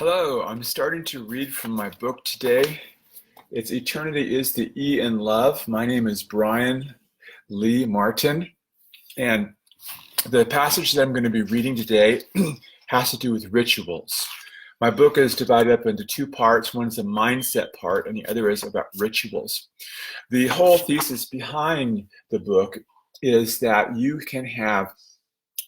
Hello, I'm starting to read from my book today. It's Eternity is the E in Love. My name is Brian Lee Martin, and the passage that I'm going to be reading today has to do with rituals. My book is divided up into two parts. One is a mindset part, and the other is about rituals. The whole thesis behind the book is that you can have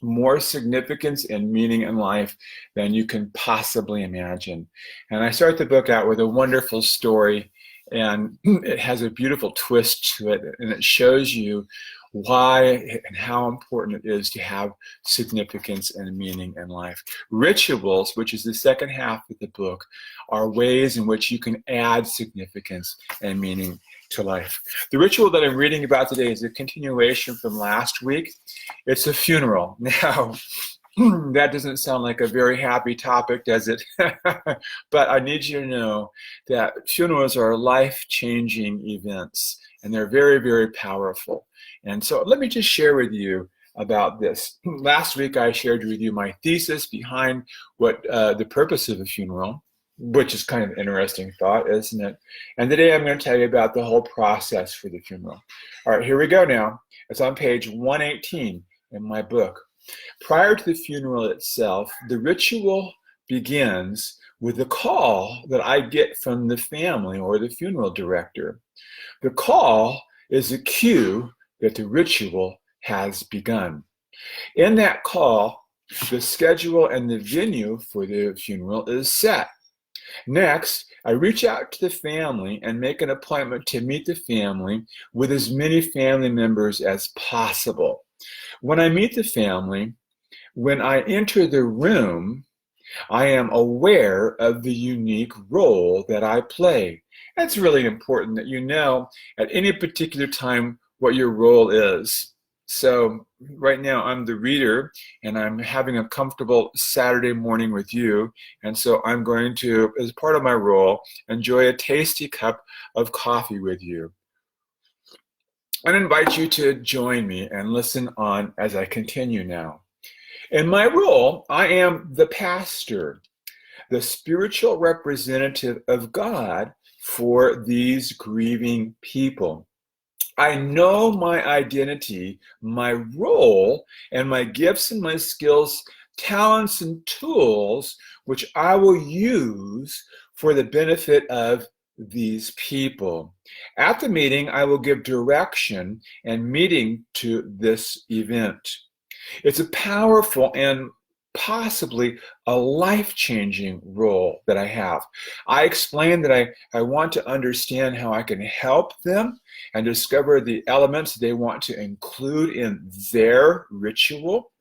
more significance and meaning in life than you can possibly imagine. And I start the book out with a wonderful story, and it has a beautiful twist to it, and it shows you why and how important it is to have significance and meaning in life. Rituals, which is the second half of the book, are ways in which you can add significance and meaning to life. The ritual that I'm reading about today is a continuation from last week. It's a funeral. Now, that doesn't sound like a very happy topic, does it? But I need you to know that funerals are life-changing events, and they're very, very powerful. And so let me just share with you about this. Last week, I shared with you my thesis behind what the purpose of a funeral, which is kind of an interesting thought, isn't it? And today I'm going to tell you about the whole process for the funeral. All right, here we go now. It's on page 118 in my book. Prior to the funeral itself, the ritual begins with the call that I get from the family or the funeral director. The call is a cue that the ritual has begun. In that call, the schedule and the venue for the funeral is set. Next, I reach out to the family and make an appointment to meet the family with as many family members as possible. When I meet the family, when I enter the room, I am aware of the unique role that I play. It's really important that you know at any particular time what your role is. So right now I'm the reader, and I'm having a comfortable Saturday morning with you, and so I'm going to, as part of my role, enjoy a tasty cup of coffee with you. I invite you to join me and listen on as I continue now. In my role, I am the pastor, the spiritual representative of God for these grieving people. I know my identity, my role, and my gifts and my skills, talents and tools, which I will use for the benefit of these people. At the meeting, I will give direction and meaning to this event. It's a powerful and possibly a life-changing role that I have. I explain that I want to understand how I can help them and discover the elements they want to include in their ritual.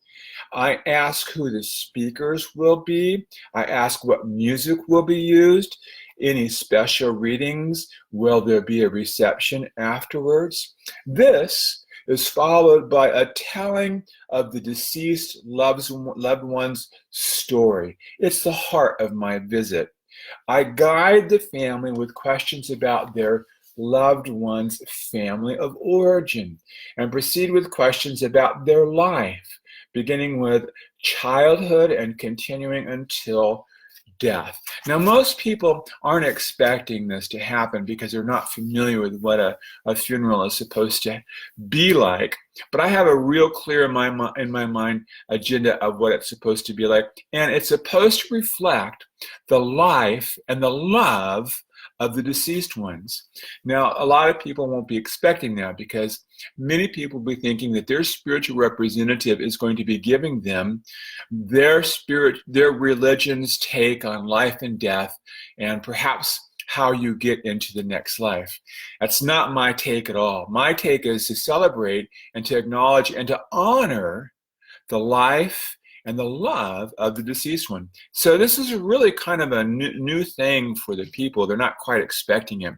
I ask who the speakers will be. I ask what music will be used. Any special readings? Will there be a reception afterwards? This is followed by a telling of the deceased loved one's story. It's the heart of my visit. I guide the family with questions about their loved one's family of origin and proceed with questions about their life, beginning with childhood and continuing until death. Now, most people aren't expecting this to happen because they're not familiar with what a funeral is supposed to be like. But I have a real clear in my mind agenda of what it's supposed to be like. And it's supposed to reflect the life and the love of the deceased ones. Now, a lot of people won't be expecting that because many people will be thinking that their spiritual representative is going to be giving them their religion's take on life and death, and perhaps how you get into the next life. That's not my take at all. My take is to celebrate and to acknowledge and to honor the life and the love of the deceased one. So this is really kind of a new thing for the people. They're not quite expecting it.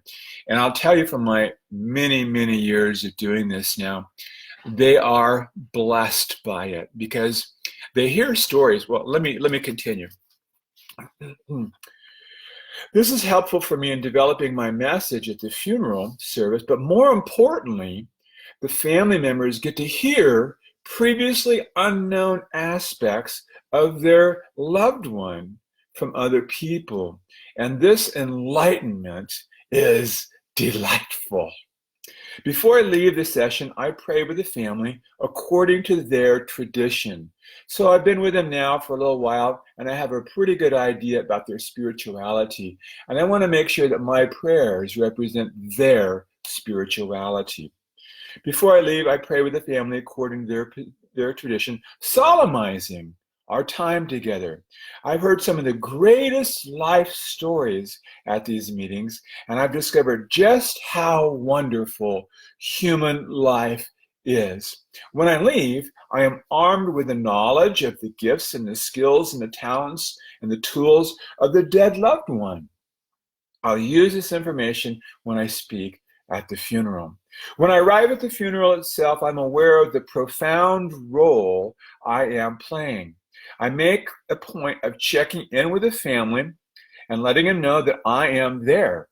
And I'll tell you from my many, many years of doing this now, they are blessed by it because they hear stories. Well, let me continue. This is helpful for me in developing my message at the funeral service, but more importantly, the family members get to hear previously unknown aspects of their loved one from other people. And this enlightenment is delightful. Before I leave the session, I pray with the family according to their tradition. So I've been with them now for a little while, and I have a pretty good idea about their spirituality. And I want to make sure that my prayers represent their spirituality. Before I leave, I pray with the family according to their tradition, solemnizing our time together. I've heard some of the greatest life stories at these meetings, and I've discovered just how wonderful human life is. When I leave, I am armed with the knowledge of the gifts and the skills and the talents and the tools of the dead loved one. I'll use this information when I speak at the funeral. When I arrive at the funeral itself, I'm aware of the profound role I am playing. I make a point of checking in with the family and letting them know that I am there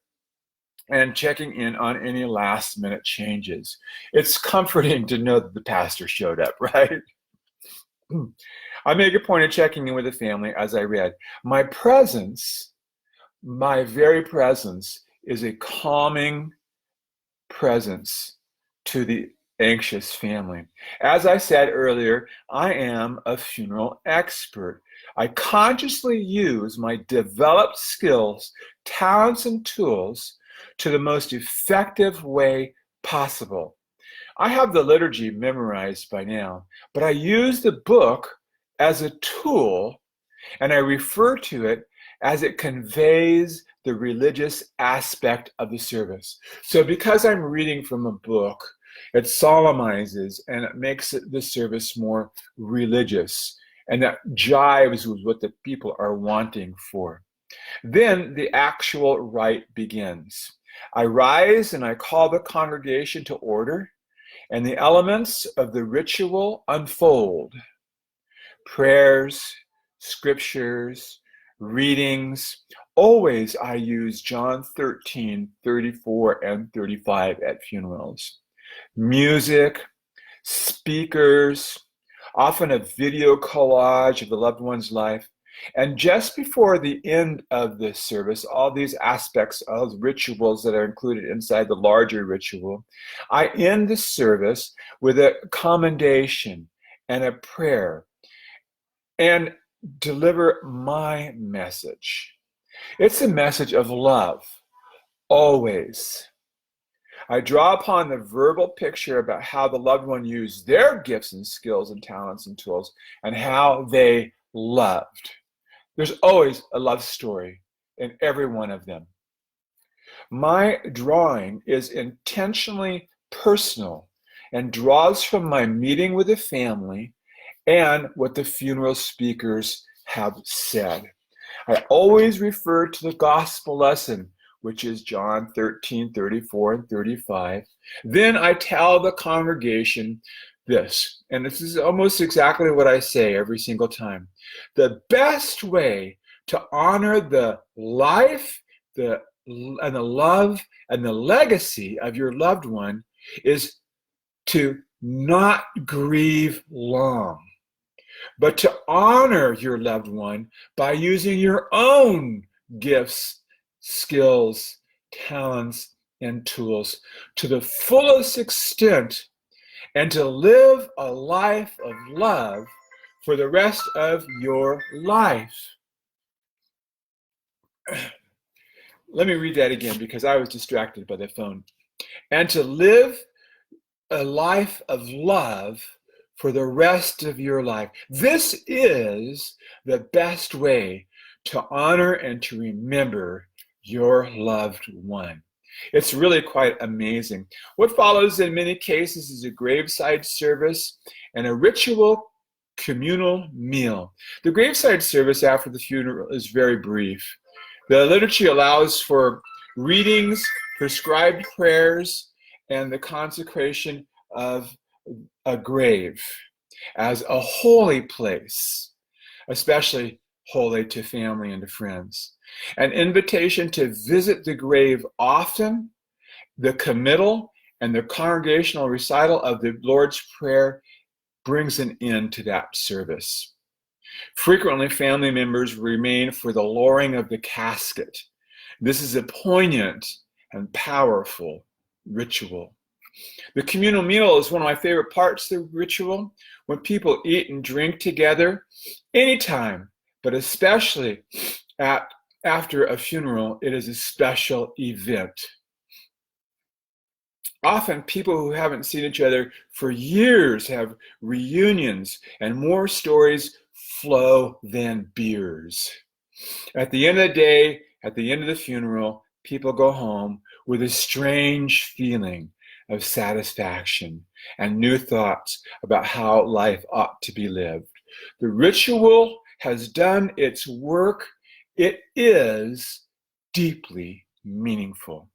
and checking in on any last minute changes. It's comforting to know that the pastor showed up, right? I make a point of checking in with the family as I read. My presence, my very presence, is a calming presence to the anxious family. As I said earlier, I am a funeral expert. I consciously use my developed skills, talents, and tools to the most effective way possible. I have the liturgy memorized by now, but I use the book as a tool, and I refer to it as it conveys the religious aspect of the service. So because I'm reading from a book, it solemnizes and it makes the service more religious, and that jives with what the people are wanting for. Then the actual rite begins. I rise and I call the congregation to order, and the elements of the ritual unfold. Prayers, scriptures, readings. Always I use John 13, 34, and 35 at funerals. Music, speakers, often a video collage of the loved one's life. And just before the end of the service, all these aspects of rituals that are included inside the larger ritual, I end the service with a commendation and a prayer and deliver my message. It's a message of love, always. I draw upon the verbal picture about how the loved one used their gifts and skills and talents and tools and how they loved. There's always a love story in every one of them. My drawing is intentionally personal and draws from my meeting with the family and what the funeral speakers have said. I always refer to the gospel lesson, which is John 13, 34, and 35. Then I tell the congregation this, and this is almost exactly what I say every single time. The best way to honor the life, and the love, and the legacy of your loved one is to not grieve long, but to honor your loved one by using your own gifts, skills, talents, and tools to the fullest extent, and to live a life of love for the rest of your life. Let me read that again because I was distracted by the phone. And to live a life of love for the rest of your life. This is the best way to honor and to remember your loved one. It's really quite amazing. What follows in many cases is a graveside service and a ritual communal meal. The graveside service after the funeral is very brief. The liturgy allows for readings, prescribed prayers, and the consecration of a grave as a holy place, especially holy to family and to friends. An invitation to visit the grave often, the committal and the congregational recital of the Lord's Prayer brings an end to that service. Frequently, family members remain for the lowering of the casket. This is a poignant and powerful ritual. The communal meal is one of my favorite parts of the ritual. When people eat and drink together, anytime, but especially after a funeral, it is a special event. Often people who haven't seen each other for years have reunions, and more stories flow than beers. At the end of the day, at the end of the funeral, people go home with a strange feeling of satisfaction and new thoughts about how life ought to be lived. The ritual has done its work. It is deeply meaningful.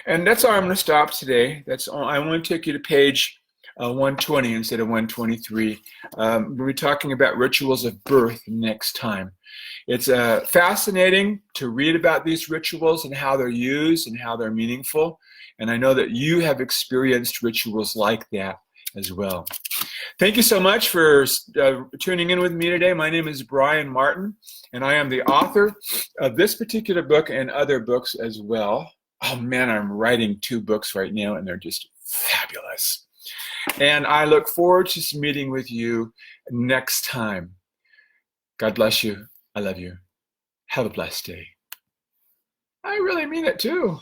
And that's all I'm going to stop today. That's all. I want to take you to page 120 instead of 123. We'll be talking about rituals of birth next time. It's fascinating to read about these rituals and how they're used and how they're meaningful. And I know that you have experienced rituals like that as well. Thank you so much for tuning in with me today. My name is Brian Martin, and I am the author of this particular book and other books as well. Oh man, I'm writing 2 books right now, and they're just fabulous. And I look forward to meeting with you next time. God bless you. I love you. Have a blessed day. I really mean it too.